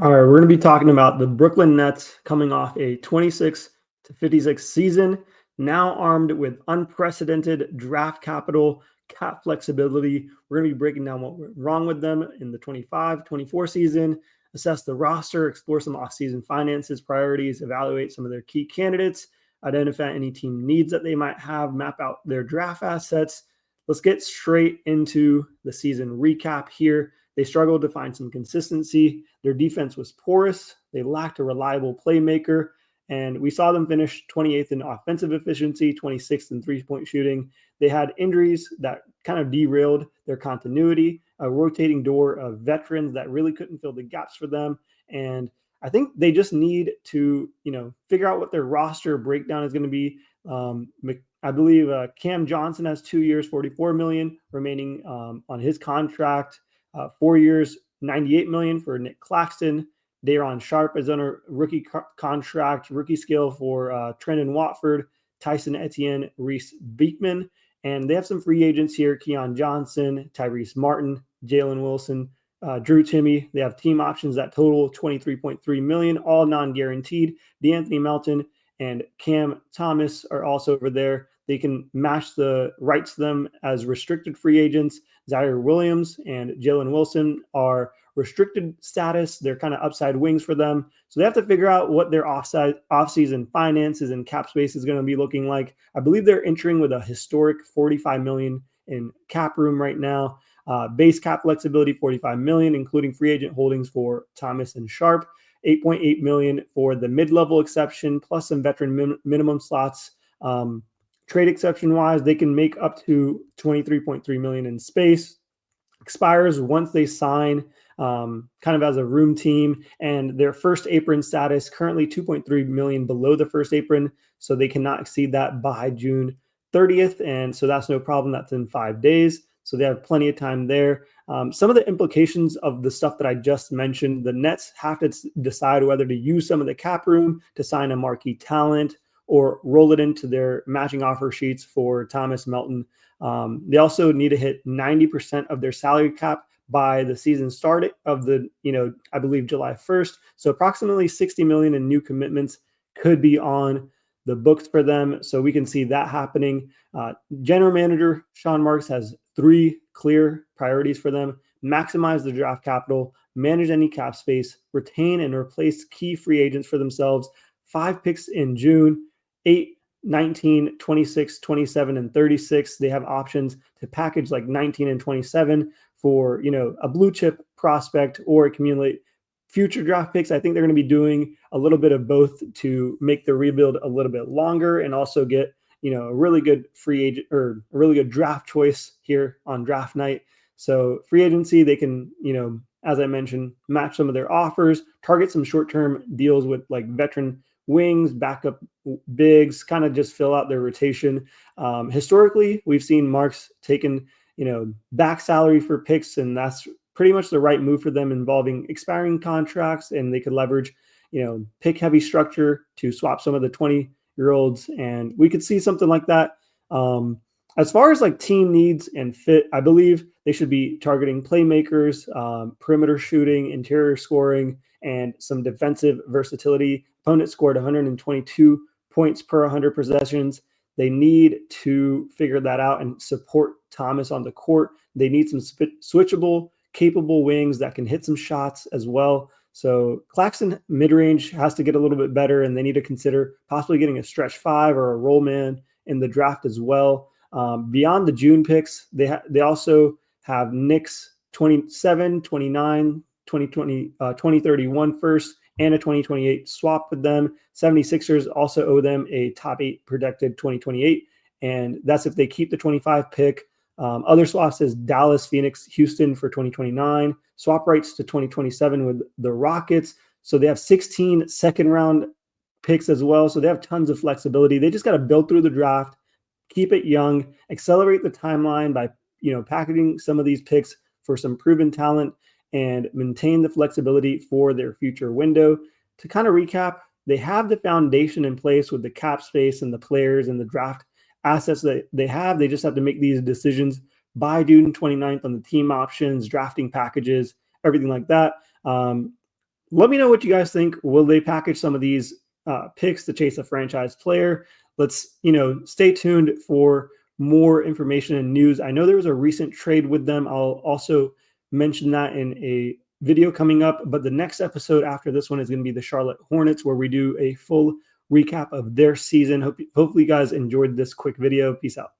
All right, we're going to be talking about the Brooklyn Nets coming off a 26-56 season, now armed with unprecedented draft capital, cap flexibility. We're going to be breaking down what went wrong with them in the 25-24 season, assess the roster, explore some offseason finances, priorities, evaluate some of their key candidates, identify any team needs that they might have, map out their draft assets. Let's get straight into the season recap here. They struggled to find some consistency. Their defense was porous. They lacked a reliable playmaker. And we saw them finish 28th in offensive efficiency, 26th in three-point shooting. They had injuries that kind of derailed their continuity, a rotating door of veterans that really couldn't fill the gaps for them. And I think they just need to, figure out what their roster breakdown is going to be. I believe Cam Johnson has 2 years, $44 million remaining on his contract. 4 years, $98 million for Nick Claxton. Daron Sharp is on a rookie contract, rookie scale for Trendon Watford, Tyson Etienne, Reese Beekman. And they have some free agents here: Keon Johnson, Tyrese Martin, Jalen Wilson, Drew Timme. They have team options that total $23.3 million, all non-guaranteed. DeAnthony Melton and Cam Thomas are also over there. They can match the rights to them as restricted free agents. Zaire Williams and Jalen Wilson are restricted status. They're kind of upside wings for them. So they have to figure out what their offseason finances and cap space is going to be looking like. I believe they're entering with a historic $45 million in cap room right now. Base cap flexibility, $45 million, including free agent holdings for Thomas and Sharp. $8.8 million for the mid-level exception, plus some veteran minimum slots. Trade exception wise, they can make up to $23.3 million in space. Expires once they sign, kind of as a room team, and their first apron status currently $2.3 million below the first apron, so they cannot exceed that by June 30th, and so that's no problem. That's in 5 days, so they have plenty of time there. Some of the implications of the stuff that I just mentioned: the Nets have to decide whether to use some of the cap room to sign a marquee talent or roll it into their matching offer sheets for Thomas, Melton. They also need to hit 90% of their salary cap by the season start of I believe July 1st. So approximately $60 million in new commitments could be on the books for them. So we can see that happening. General manager Sean Marks has 3 clear priorities for them: maximize the draft capital, manage any cap space, retain and replace key free agents for themselves. 5 picks in June, 8, 19, 26, 27, and 36. They have options to package like 19 and 27 for, a blue chip prospect or accumulate future draft picks. I think they're going to be doing a little bit of both to make the rebuild a little bit longer and also get, a really good free agent or a really good draft choice here on draft night. So free agency, they can, as I mentioned, match some of their offers, target some short-term deals with like veteran wings, backup bigs, kind of just fill out their rotation. Historically, we've seen Marks taken, back salary for picks, and that's pretty much the right move for them, involving expiring contracts, and they could leverage, pick heavy structure to swap some of the 20-year-olds, and we could see something like that. As far as like team needs and fit, I believe they should be targeting playmakers, perimeter shooting, interior scoring, and some defensive versatility. Opponent scored 122 points per 100 possessions. They need to figure that out and support Thomas on the court. They need some switchable, capable wings that can hit some shots as well. So Claxton mid-range has to get a little bit better, and they need to consider possibly getting a stretch 5 or a roll man in the draft as well. Beyond the June picks, they also have Knicks 27, 29, 2020, 2031 first, and a 2028 swap with them. 76ers also owe them a top 8 protected 2028, and that's if they keep the 25 pick. Other swaps is Dallas, Phoenix, Houston for 2029, swap rights to 2027 with the Rockets. So they have 16 second-round picks as well, so they have tons of flexibility. They just got to build through the draft, keep it young, accelerate the timeline by packaging some of these picks for some proven talent, and maintain the flexibility for their future window. To kind of recap, they have the foundation in place with the cap space and the players and the draft assets that they have. They just have to make these decisions by June 29th on the team options, drafting packages, everything like that. Let me know what you guys think. Will they package some of these picks to chase a franchise player? Let's, stay tuned for more information and news. I know there was a recent trade with them. I'll also mention that in a video coming up. But the next episode after this one is going to be the Charlotte Hornets, where we do a full recap of their season. Hopefully you guys enjoyed this quick video. Peace out.